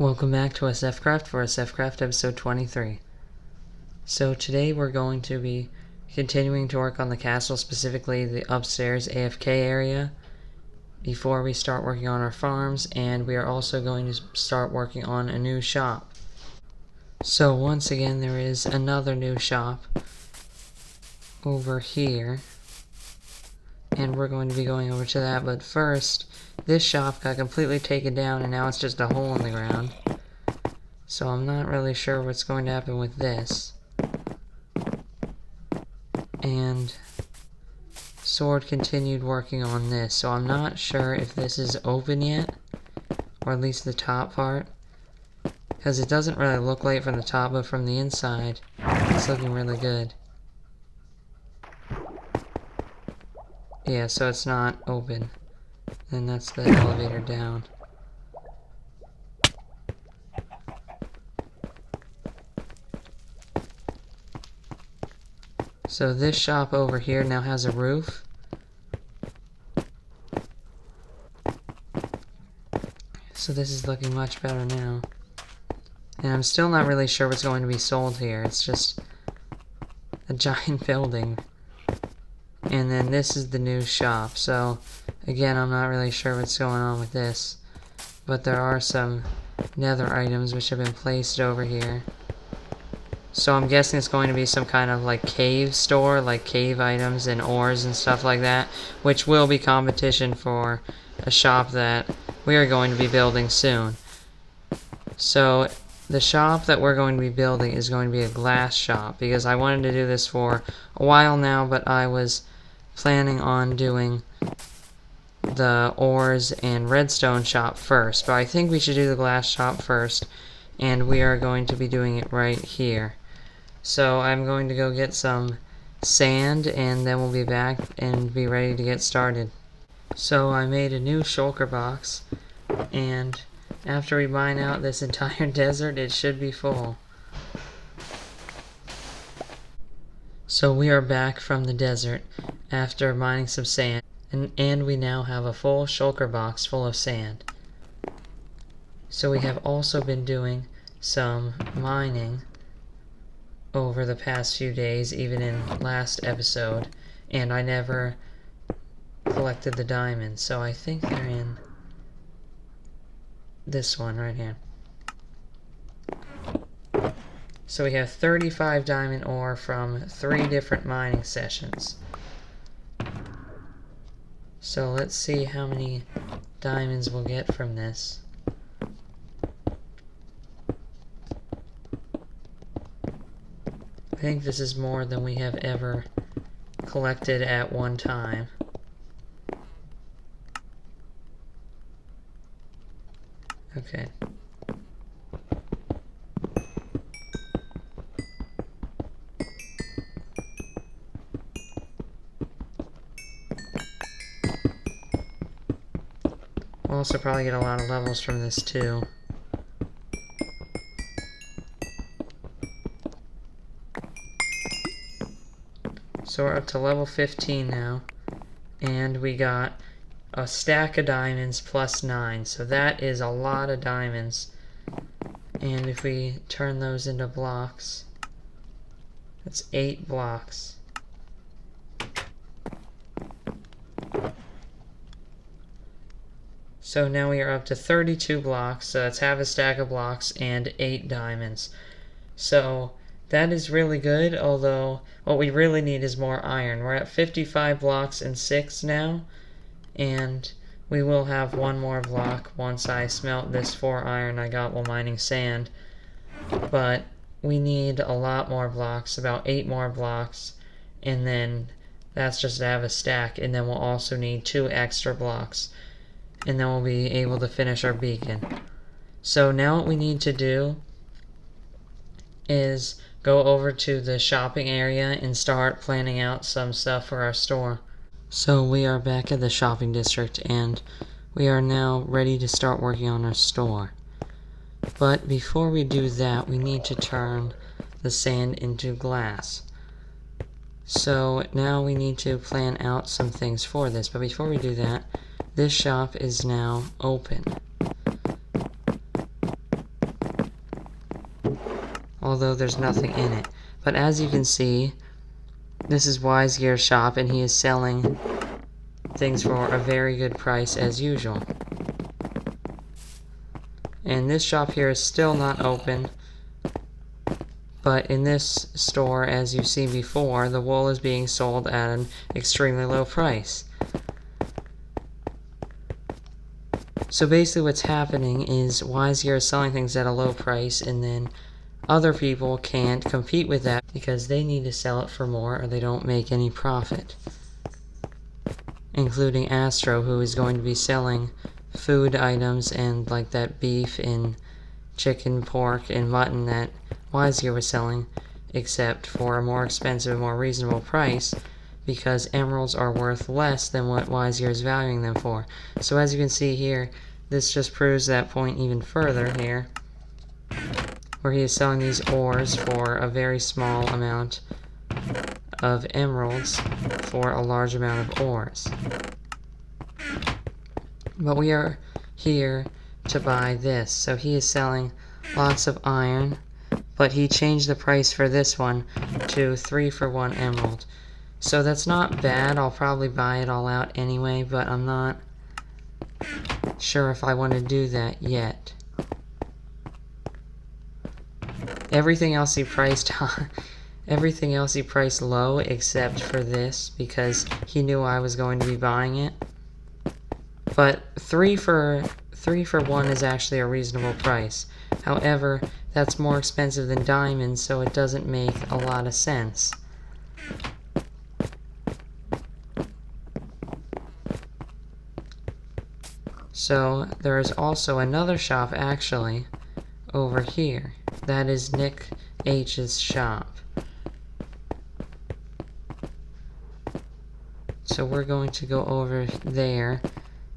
Welcome back to SFCraft for SFCraft episode 23. So today we're going to be continuing to work on the castle, specifically the upstairs AFK area, before we start working on our farms, and we are also going to start working on a new shop. So once again, there is another new shop over here, and we're going to be going over to that, but first, this shop got completely taken down and now it's just a hole in the ground. So I'm not really sure what's going to happen with this. And Sword continued working on this, so I'm not sure if this is open yet, or at least the top part, because it doesn't really look like it from the top, but from the inside it's looking really good. Yeah, so it's not open. And that's the elevator down. So this shop over here now has a roof. So this is looking much better now. And I'm still not really sure what's going to be sold here. It's just a giant building. And then this is the new shop. So again, I'm not really sure what's going on with this. But there are some nether items which have been placed over here. So I'm guessing it's going to be some kind of like cave store, like cave items and ores and stuff like that, which will be competition for a shop that we are going to be building soon. So the shop that we're going to be building is going to be a glass shop, because I wanted to do this for a while now, but I was planning on doing the ores and redstone shop first. But I think we should do the glass shop first, and we are going to be doing it right here. So I'm going to go get some sand, and then we'll be back and be ready to get started. So I made a new shulker box, and after we mine out this entire desert, it should be full. So we are back from the desert after mining some sand, and we now have a full shulker box full of sand. So we have also been doing some mining over the past few days, even in last episode, and I never collected the diamonds, so I think they're in this one right here. So we have 35 diamond ore from 3 different mining sessions. So let's see how many diamonds we'll get from this. I think this is more than we have ever collected at one time. Okay. We'll also probably get a lot of levels from this too. So we're up to level 15 now, and we got a stack of diamonds plus 9, so that is a lot of diamonds. And if we turn those into blocks, that's 8 blocks. So now we are up to 32 blocks, so that's half a stack of blocks and 8 diamonds. So that is really good, although what we really need is more iron. We're at 55 blocks and 6 now, and we will have one more block once I smelt this 4 iron I got while mining sand. But we need a lot more blocks, about 8 more blocks, and then that's just to have a stack, and then we'll also need 2 extra blocks, and then we'll be able to finish our beacon. So now what we need to do is go over to the shopping area and start planning out some stuff for our store. So we are back at the shopping district, and we are now ready to start working on our store. But before we do that, we need to turn the sand into glass. So now we need to plan out some things for this, but before we do that, this shop is now open. although there's nothing in it. But as you can see, this is Wisegear's shop, and he is selling things for a very good price as usual. And this shop here is still not open, but in this store, as you see before, the wool is being sold at an extremely low price. So basically what's happening is Wisegear is selling things at a low price, and then other people can't compete with that because they need to sell it for more or they don't make any profit. Including Astro, who is going to be selling food items and like that beef and chicken, pork, and mutton that Wisegear was selling, except for a more expensive, more reasonable price, because emeralds are worth less than what Wisegear is valuing them for. So as you can see here, this just proves that point even further here, where he is selling these ores for a very small amount of emeralds for a large amount of ores. But we are here to buy this. So he is selling lots of iron, but he changed the price for this one to 3 for 1 emerald. So that's not bad. I'll probably buy it all out anyway, but I'm not sure if I want to do that yet. Everything else he priced everything else he priced low except for this, because he knew I was going to be buying it. But 3 for 1 is actually a reasonable price. However, that's more expensive than diamonds, so it doesn't make a lot of sense. So there is also another shop actually over here. That is Nick H's shop. So we're going to go over there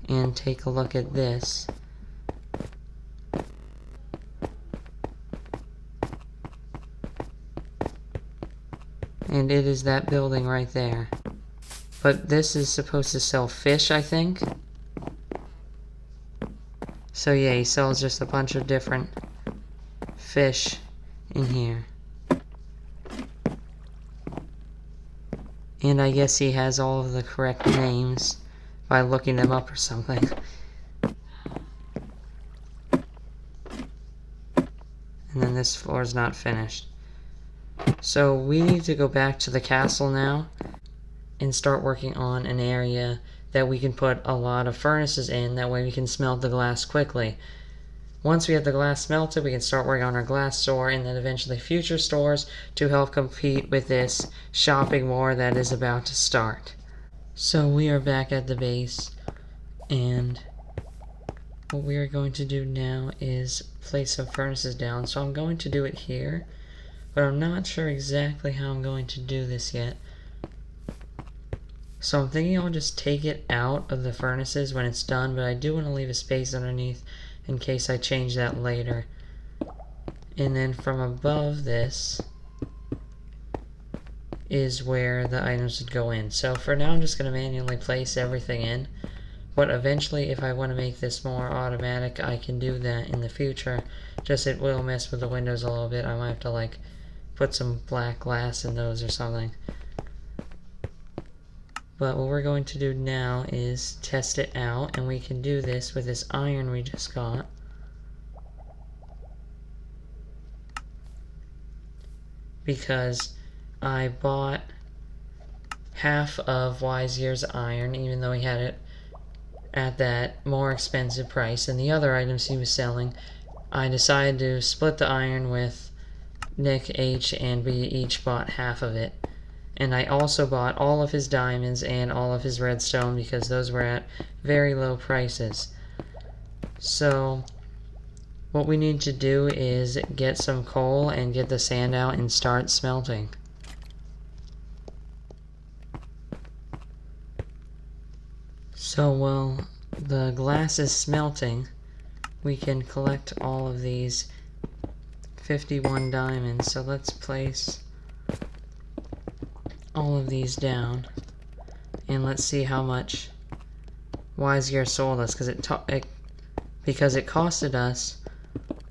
and take a look at this. And it is that building right there. But this is supposed to sell fish, I think. So yeah, he sells just a bunch of different fish in here. And I guess he has all of the correct names by looking them up or something. And then this floor is not finished. So we need to go back to the castle now and start working on an area that we can put a lot of furnaces in. That way we can smelt the glass quickly. Once we have the glass smelted, we can start working on our glass store and then eventually future stores to help compete with this shopping war that is about to start. So we are back at the base, and what we are going to do now is place some furnaces down. So I'm going to do it here, but I'm not sure exactly how I'm going to do this yet. So I'm thinking I'll just take it out of the furnaces when it's done, but I do want to leave a space underneath in case I change that later. And then from above this is where the items would go in. So for now I'm just going to manually place everything in, but eventually if I want to make this more automatic I can do that in the future. Just it will mess with the windows a little bit. I might have to like put some black glass in those or something. But what we're going to do now is test it out, and we can do this with this iron we just got. Because I bought half of Wisegear's iron, even though he had it at that more expensive price, and the other items he was selling, I decided to split the iron with Nick H, and we each bought half of it. And I also bought all of his diamonds and all of his redstone because those were at very low prices. So what we need to do is get some coal and get the sand out and start smelting. So while the glass is smelting, we can collect all of these 51 diamonds. So let's place all of these down, and let's see how much Wisegear sold us, because it costed us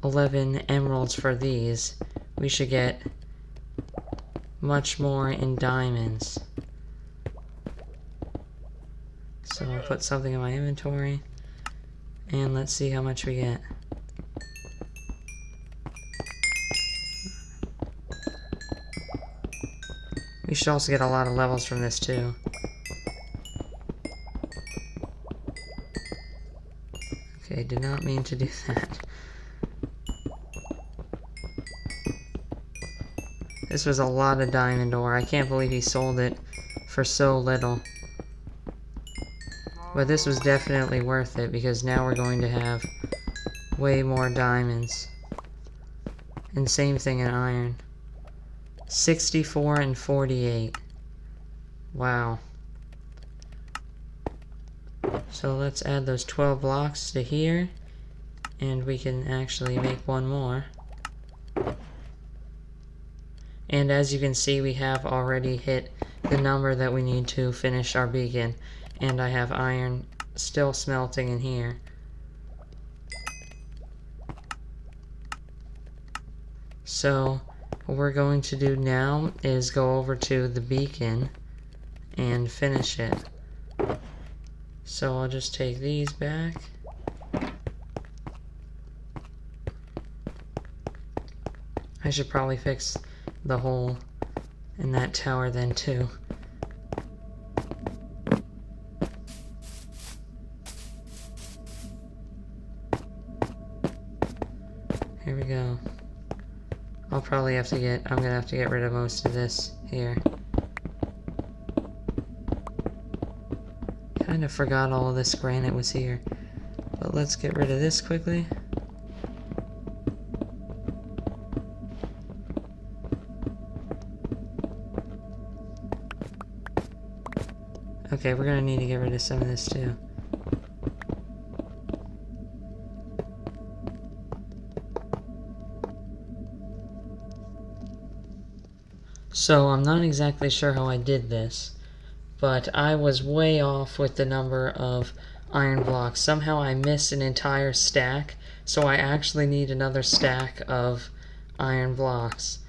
11 emeralds for these, we should get much more in diamonds. So I'll put something in my inventory, and let's see how much we get. We should also get a lot of levels from this too. Okay, did not mean to do that. This was a lot of diamond ore. I can't believe he sold it for so little. But this was definitely worth it because now we're going to have way more diamonds. And same thing in iron. 64 and 48. Wow. So let's add those 12 blocks to here, and we can actually make one more. And as you can see, we have already hit the number that we need to finish our beacon, and I have iron still smelting in here. So what we're going to do now is go over to the beacon and finish it. So I'll just take these back. I should probably fix the hole in that tower then too. Here we go. I'm gonna have to get rid of most of this here. Kind of forgot all of this granite was here. But let's get rid of this quickly. Okay, we're gonna need to get rid of some of this too. So I'm not exactly sure how I did this, but I was way off with the number of iron blocks. Somehow I missed an entire stack, so I actually need another stack of iron blocks.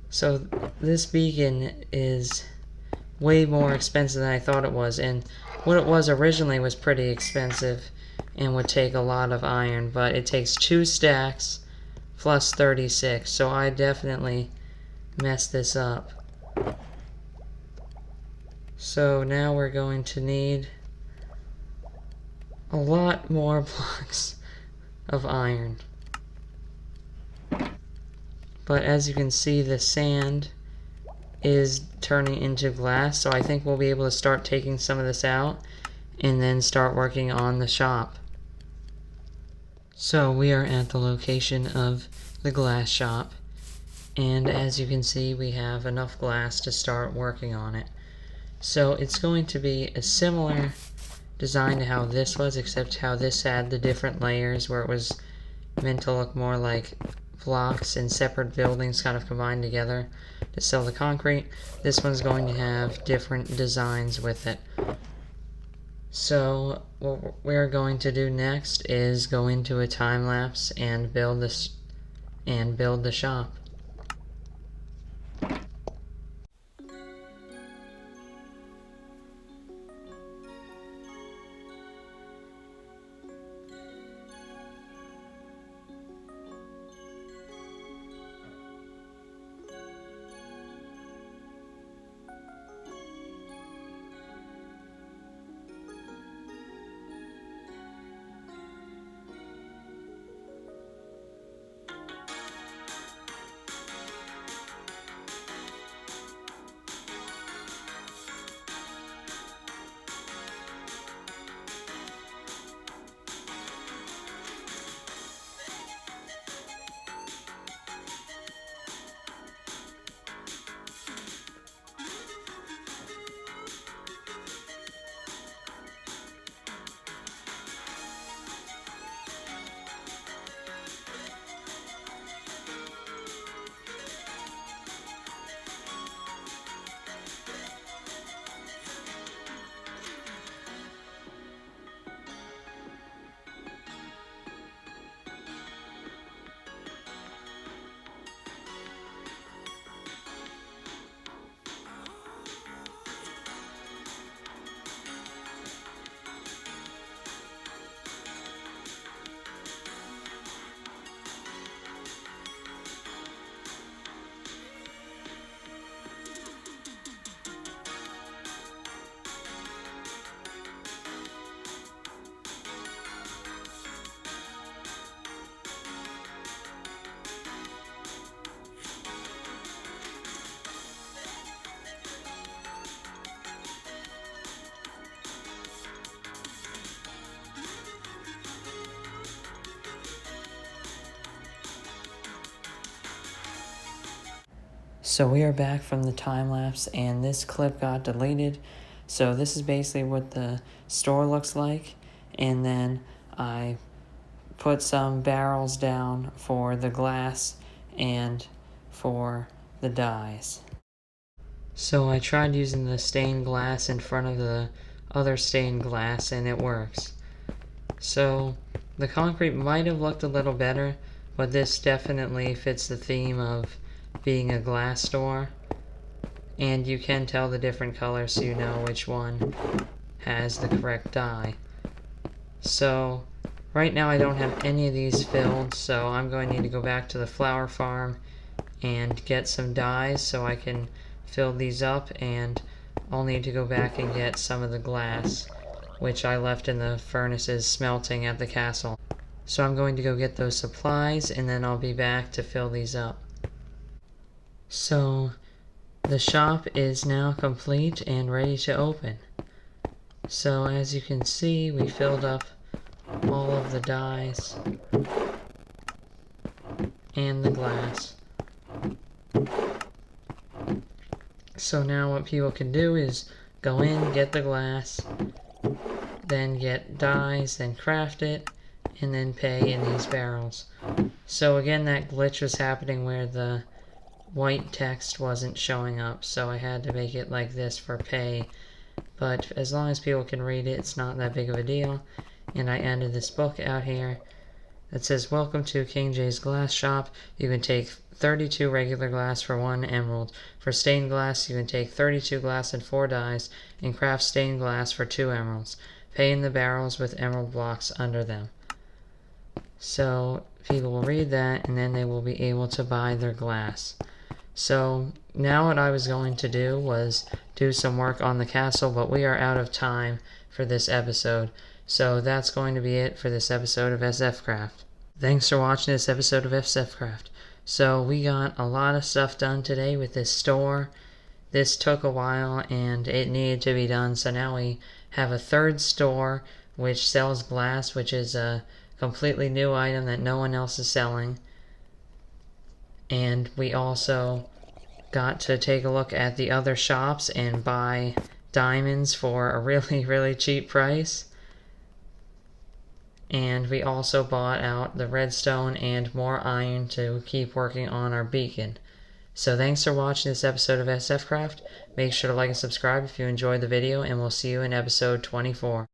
So this beacon is way more expensive than I thought it was, and what it was originally was pretty expensive and would take a lot of iron, but it takes 2 stacks plus 36, so I definitely messed this up. So now we're going to need a lot more blocks of iron. But as you can see, the sand is turning into glass, so I think we'll be able to start taking some of this out and then start working on the shop. So we are at the location of the glass shop, and as you can see, we have enough glass to start working on it. So it's going to be a similar design to how this was, except how this had the different layers where it was meant to look more like blocks and separate buildings kind of combined together to sell the concrete. This one's going to have different designs with it. So what we're going to do next is go into a time lapse and build this and build the shop. So we are back from the time lapse, and this clip got deleted. So this is basically what the store looks like, and then I put some barrels down for the glass and for the dyes. So I tried using the stained glass in front of the other stained glass, and it works. So the concrete might have looked a little better, but this definitely fits the theme of being a glass store, and you can tell the different colors so you know which one has the correct dye. So right now I don't have any of these filled, so I'm going to need to go back to the flower farm and get some dyes so I can fill these up, and I'll need to go back and get some of the glass which I left in the furnaces smelting at the castle. So I'm going to go get those supplies, and then I'll be back to fill these up. So the shop is now complete and ready to open. So as you can see, we filled up all of the dyes and the glass. So now what people can do is go in, get the glass, then get dyes, then craft it, and then pay in these barrels. So again, that glitch was happening where the white text wasn't showing up, so I had to make it like this for pay. But as long as people can read it, it's not that big of a deal. And I ended this book out here that says, "Welcome to King J's Glass Shop. You can take 32 regular glass for 1 emerald. For stained glass, you can take 32 glass and 4 dyes, and craft stained glass for 2 emeralds. Pay in the barrels with emerald blocks under them." So people will read that, and then they will be able to buy their glass. So now what I was going to do was do some work on the castle, but we are out of time for this episode. So that's going to be it for this episode of SF Craft. Thanks for watching this episode of SF Craft. So we got a lot of stuff done today with this store. This took a while and it needed to be done, so now we have a third store which sells glass, which is a completely new item that no one else is selling. And we also got to take a look at the other shops and buy diamonds for a really cheap price. And we also bought out the redstone and more iron to keep working on our beacon. So thanks for watching this episode of SF Craft. Make sure to like and subscribe if you enjoyed the video, and we'll see you in episode 24.